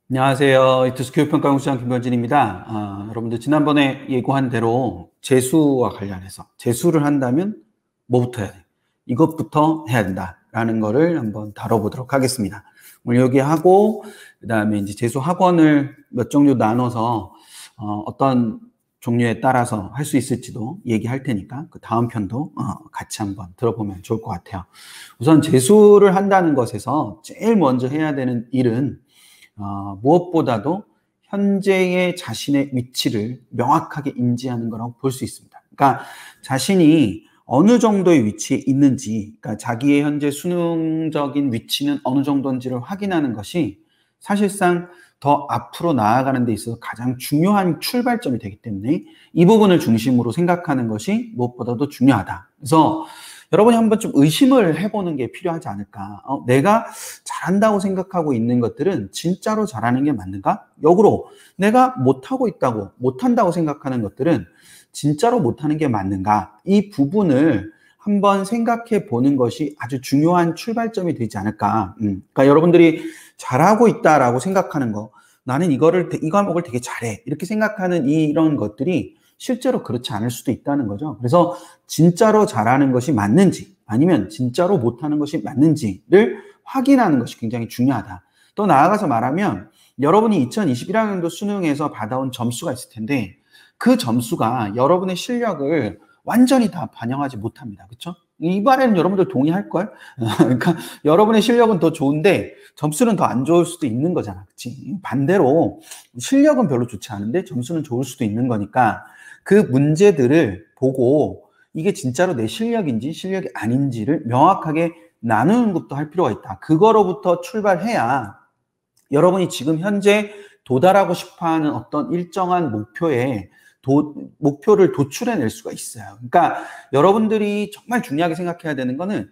안녕하세요. 이투스 교육평가연구소장 김건진입니다. 여러분들 지난번에 예고한 대로 재수와 관련해서 재수를 한다면 뭐부터 해야 돼? 이것부터 해야 된다라는 거를 한번 다뤄보도록 하겠습니다. 오늘 여기 하고 그다음에 이제 재수 학원을 몇 종류 나눠서 어떤 종류에 따라서 할 수 있을지도 얘기할 테니까 그 다음 편도 같이 한번 들어보면 좋을 것 같아요. 우선 재수를 한다는 것에서 제일 먼저 해야 되는 일은 무엇보다도 현재의 자신의 위치를 명확하게 인지하는 거라고 볼 수 있습니다. 그러니까 자신이 어느 정도의 위치에 있는지, 그러니까 자기의 현재 수능적인 위치는 어느 정도인지를 확인하는 것이 사실상 더 앞으로 나아가는 데 있어서 가장 중요한 출발점이 되기 때문에 이 부분을 중심으로 생각하는 것이 무엇보다도 중요하다. 그래서 여러분이 한번 좀 의심을 해보는 게 필요하지 않을까. 내가 잘한다고 생각하고 있는 것들은 진짜로 잘하는 게 맞는가? 역으로 내가 못한다고 생각하는 것들은 진짜로 못하는 게 맞는가? 이 부분을 한번 생각해 보는 것이 아주 중요한 출발점이 되지 않을까. 그러니까 여러분들이 잘하고 있다라고 생각하는 거, 나는 이 과목을 되게 잘해. 이렇게 생각하는 이런 것들이 실제로 그렇지 않을 수도 있다는 거죠. 그래서 진짜로 잘하는 것이 맞는지 아니면 진짜로 못하는 것이 맞는지를 확인하는 것이 굉장히 중요하다. 또 나아가서 말하면 여러분이 2021학년도 수능에서 받아온 점수가 있을 텐데 그 점수가 여러분의 실력을 완전히 다 반영하지 못합니다. 그렇죠? 이 말에는 여러분들 동의할걸? 그러니까 여러분의 실력은 더 좋은데 점수는 더 안 좋을 수도 있는 거잖아. 그치? 반대로 실력은 별로 좋지 않은데 점수는 좋을 수도 있는 거니까 그 문제들을 보고 이게 진짜로 내 실력인지 실력이 아닌지를 명확하게 나누는 것도 할 필요가 있다. 그거로부터 출발해야 여러분이 지금 현재 도달하고 싶어하는 어떤 일정한 목표를 도출해낼 수가 있어요. 그러니까 여러분들이 정말 중요하게 생각해야 되는 거는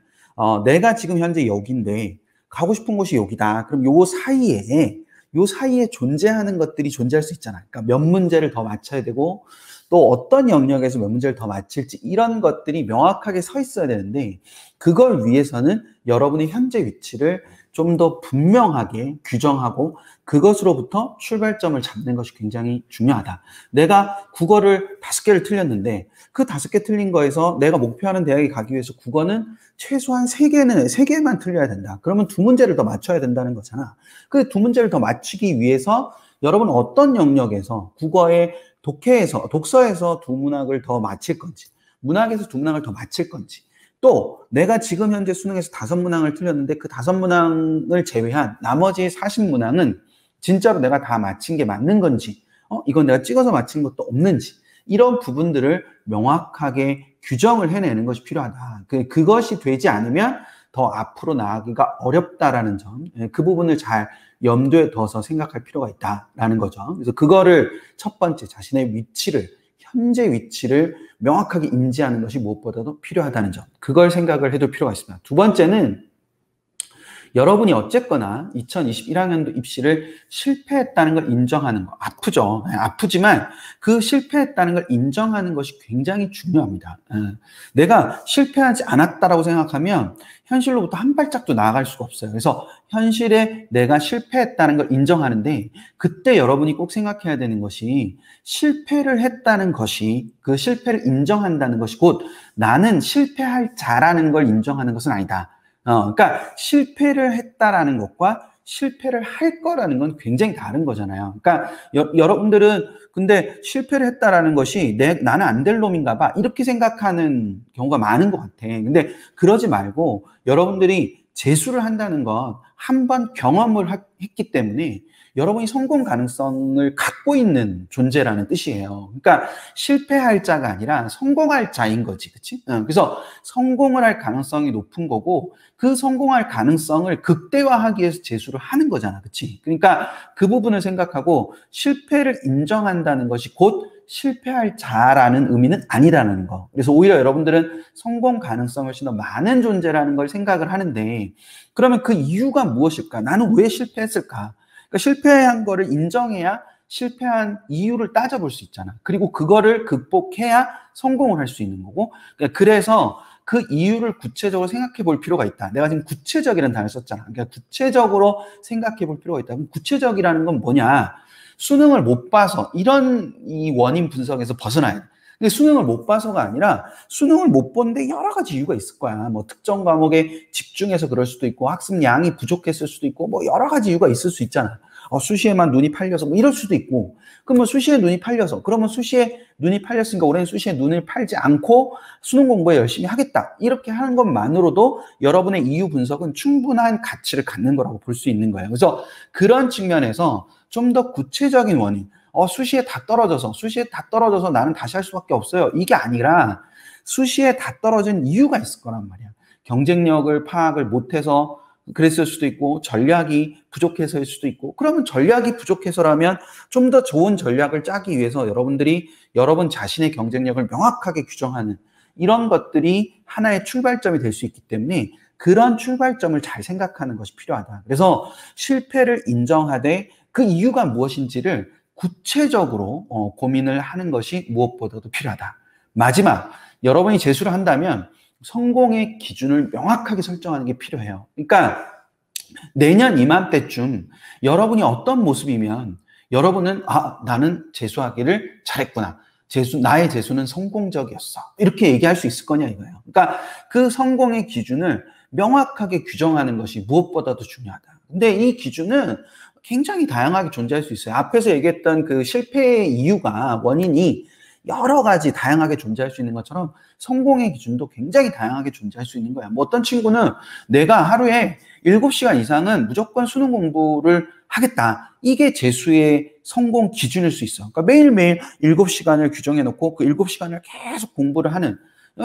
내가 지금 현재 여기인데 가고 싶은 곳이 여기다. 그럼 요 사이에 존재하는 것들이 존재할 수 있잖아. 그러니까 몇 문제를 더 맞춰야 되고 또 어떤 영역에서 몇 문제를 더 맞힐지 이런 것들이 명확하게 서 있어야 되는데 그걸 위해서는 여러분의 현재 위치를 좀 더 분명하게 규정하고 그것으로부터 출발점을 잡는 것이 굉장히 중요하다. 내가 국어를 5개를 틀렸는데 그 5개 틀린 거에서 내가 목표하는 대학에 가기 위해서 국어는 최소한 3개만 틀려야 된다. 그러면 2문제를 더 맞춰야 된다는 거잖아. 그 2문제를 더 맞추기 위해서 여러분 어떤 영역에서 독서에서 2문항을 더 맞힐 건지, 문학에서 2문항을 더 맞힐 건지, 또 내가 지금 현재 수능에서 5문항을 틀렸는데 그 5문항을 제외한 나머지 40문항은 진짜로 내가 다 맞힌 게 맞는 건지, 이건 내가 찍어서 맞힌 것도 없는지, 이런 부분들을 명확하게 규정을 해내는 것이 필요하다. 그것이 되지 않으면 더 앞으로 나아가기가 어렵다라는 점, 그 부분을 잘 염두에 둬서 생각할 필요가 있다라는 거죠. 그래서 그거를 첫 번째 자신의 현재 위치를 명확하게 인지하는 것이 무엇보다도 필요하다는 점. 그걸 생각을 해둘 필요가 있습니다. 두 번째는 여러분이 어쨌거나 2021학년도 입시를 실패했다는 걸 인정하는 거. 아프죠. 아프지만 그 실패했다는 걸 인정하는 것이 굉장히 중요합니다. 내가 실패하지 않았다라고 생각하면 현실로부터 한 발짝도 나아갈 수가 없어요. 그래서 현실에 내가 실패했다는 걸 인정하는데 그때 여러분이 꼭 생각해야 되는 것이 실패를 했다는 것이 그 실패를 인정한다는 것이 곧 나는 실패할 자라는 걸 인정하는 것은 아니다. 그러니까 실패를 했다라는 것과 실패를 할 거라는 건 굉장히 다른 거잖아요. 그러니까 여러분들은 근데 실패를 했다라는 것이 나는 안 될 놈인가 봐 이렇게 생각하는 경우가 많은 것 같아. 근데 그러지 말고 여러분들이 재수를 한다는 건 한 번 경험을 했기 때문에 여러분이 성공 가능성을 갖고 있는 존재라는 뜻이에요. 그러니까 실패할 자가 아니라 성공할 자인 거지, 그치? 그래서 성공을 할 가능성이 높은 거고 그 성공할 가능성을 극대화하기 위해서 재수를 하는 거잖아, 그치? 그러니까 그 부분을 생각하고 실패를 인정한다는 것이 곧 실패할 자라는 의미는 아니라는 거. 그래서 오히려 여러분들은 성공 가능성을 훨씬 더 많은 존재라는 걸 생각을 하는데 그러면 그 이유가 무엇일까? 나는 왜 실패했을까? 그러니까 실패한 거를 인정해야 실패한 이유를 따져볼 수 있잖아. 그리고 그거를 극복해야 성공을 할 수 있는 거고. 그래서 그 이유를 구체적으로 생각해 볼 필요가 있다. 내가 지금 구체적이라는 단어를 썼잖아. 그러니까 구체적으로 생각해 볼 필요가 있다. 그럼 구체적이라는 건 뭐냐? 수능을 못 봐서 이런 이 원인 분석에서 벗어나야 돼. 근데 수능을 못 봐서가 아니라 수능을 못 본데 여러 가지 이유가 있을 거야. 뭐 특정 과목에 집중해서 그럴 수도 있고 학습 양이 부족했을 수도 있고 뭐 여러 가지 이유가 있을 수 있잖아. 수시에만 눈이 팔려서 뭐 이럴 수도 있고. 그러면 수시에 눈이 팔려서 그러면 수시에 눈이 팔렸으니까 올해는 수시에 눈을 팔지 않고 수능 공부에 열심히 하겠다. 이렇게 하는 것만으로도 여러분의 이유 분석은 충분한 가치를 갖는 거라고 볼 수 있는 거예요. 그래서 그런 측면에서 좀 더 구체적인 원인, 수시에 다 떨어져서 나는 다시 할 수밖에 없어요. 이게 아니라 수시에 다 떨어진 이유가 있을 거란 말이야. 경쟁력을 파악을 못해서 그랬을 수도 있고 전략이 부족해서일 수도 있고 그러면 전략이 부족해서라면 좀 더 좋은 전략을 짜기 위해서 여러분들이 여러분 자신의 경쟁력을 명확하게 규정하는 이런 것들이 하나의 출발점이 될 수 있기 때문에 그런 출발점을 잘 생각하는 것이 필요하다. 그래서 실패를 인정하되 그 이유가 무엇인지를 구체적으로 고민을 하는 것이 무엇보다도 필요하다. 마지막, 여러분이 재수를 한다면 성공의 기준을 명확하게 설정하는 게 필요해요. 그러니까 내년 이맘때쯤 여러분이 어떤 모습이면 여러분은 나는 재수하기를 잘했구나. 나의 재수는 성공적이었어. 이렇게 얘기할 수 있을 거냐 이거예요. 그러니까 그 성공의 기준을 명확하게 규정하는 것이 무엇보다도 중요하다. 근데 이 기준은 굉장히 다양하게 존재할 수 있어요. 앞에서 얘기했던 그 실패의 이유가 원인이 여러 가지 다양하게 존재할 수 있는 것처럼 성공의 기준도 굉장히 다양하게 존재할 수 있는 거야. 뭐 어떤 친구는 내가 하루에 7시간 이상은 무조건 수능 공부를 하겠다. 이게 재수의 성공 기준일 수 있어. 그러니까 매일매일 7시간을 규정해 놓고 그 7시간을 계속 공부를 하는.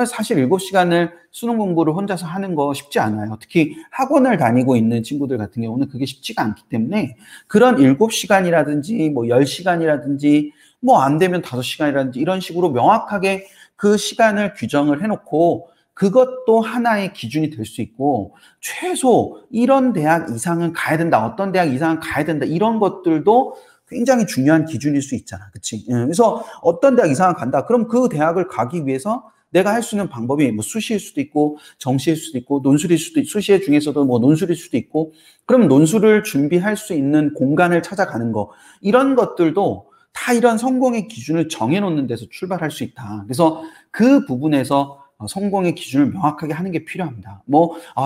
사실 7시간을 수능 공부를 혼자서 하는 거 쉽지 않아요. 특히 학원을 다니고 있는 친구들 같은 경우는 그게 쉽지가 않기 때문에 그런 7시간이라든지 뭐 10시간이라든지 뭐 안 되면 5시간이라든지 이런 식으로 명확하게 그 시간을 규정을 해놓고 그것도 하나의 기준이 될 수 있고 최소 이런 대학 이상은 가야 된다. 어떤 대학 이상은 가야 된다. 이런 것들도 굉장히 중요한 기준일 수 있잖아. 그치? 그래서 어떤 대학 이상은 간다. 그럼 그 대학을 가기 위해서 내가 할 수 있는 방법이 뭐 수시일 수도 있고 정시일 수도 있고 논술일 수도 있고 수시에 중에서도 뭐 논술일 수도 있고 그럼 논술을 준비할 수 있는 공간을 찾아가는 거 이런 것들도 다 이런 성공의 기준을 정해놓는 데서 출발할 수 있다. 그래서 그 부분에서 성공의 기준을 명확하게 하는 게 필요합니다.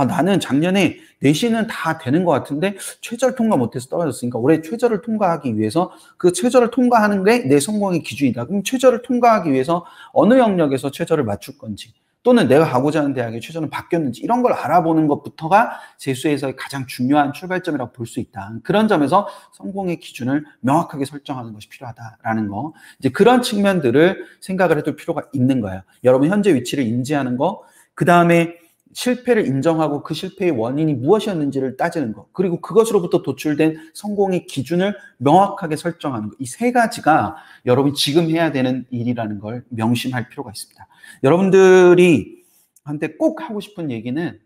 나는 작년에 내신은 다 되는 것 같은데 최저를 통과 못해서 떨어졌으니까 올해 최저를 통과하기 위해서 그 최저를 통과하는 게 내 성공의 기준이다. 그럼 최저를 통과하기 위해서 어느 영역에서 최저를 맞출 건지 또는 내가 가고자 하는 대학의 최저는 바뀌었는지 이런 걸 알아보는 것부터가 재수에서의 가장 중요한 출발점이라고 볼 수 있다. 그런 점에서 성공의 기준을 명확하게 설정하는 것이 필요하다라는 거. 이제 그런 측면들을 생각을 해둘 필요가 있는 거예요. 여러분 현재 위치를 인지하는 거, 그 다음에 실패를 인정하고 그 실패의 원인이 무엇이었는지를 따지는 것, 그리고 그것으로부터 도출된 성공의 기준을 명확하게 설정하는 것. 이 세 가지가 여러분이 지금 해야 되는 일이라는 걸 명심할 필요가 있습니다. 여러분들이 한테 꼭 하고 싶은 얘기는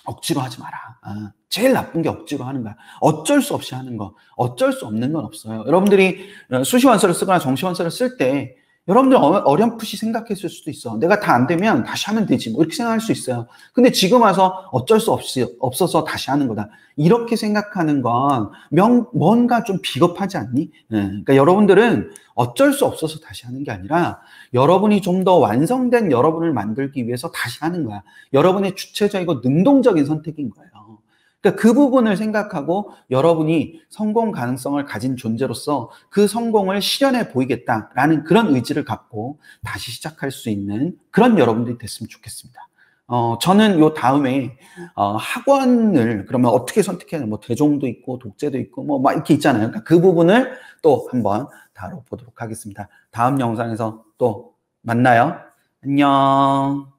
억지로 하지 마라. 제일 나쁜 게 억지로 하는 거야. 어쩔 수 없이 하는 거. 어쩔 수 없는 건 없어요. 여러분들이 수시 원서를 쓰거나 정시 원서를 쓸 때 여러분들 어렴풋이 생각했을 수도 있어. 내가 다 안 되면 다시 하면 되지. 뭐 이렇게 생각할 수 있어요. 근데 지금 와서 어쩔 수 없어서 다시 하는 거다. 이렇게 생각하는 건 뭔가 좀 비겁하지 않니? 그러니까 여러분들은 어쩔 수 없어서 다시 하는 게 아니라 여러분이 좀 더 완성된 여러분을 만들기 위해서 다시 하는 거야. 여러분의 주체적이고 능동적인 선택인 거예요. 그러니까 그 부분을 생각하고 여러분이 성공 가능성을 가진 존재로서 그 성공을 실현해 보이겠다라는 그런 의지를 갖고 다시 시작할 수 있는 그런 여러분들이 됐으면 좋겠습니다. 저는 요 다음에 학원을 그러면 어떻게 선택해야 되나, 뭐 대종도 있고 독재도 있고 뭐 막 이렇게 있잖아요. 그러니까 그 부분을 또 한번 다뤄보도록 하겠습니다. 다음 영상에서 또 만나요. 안녕.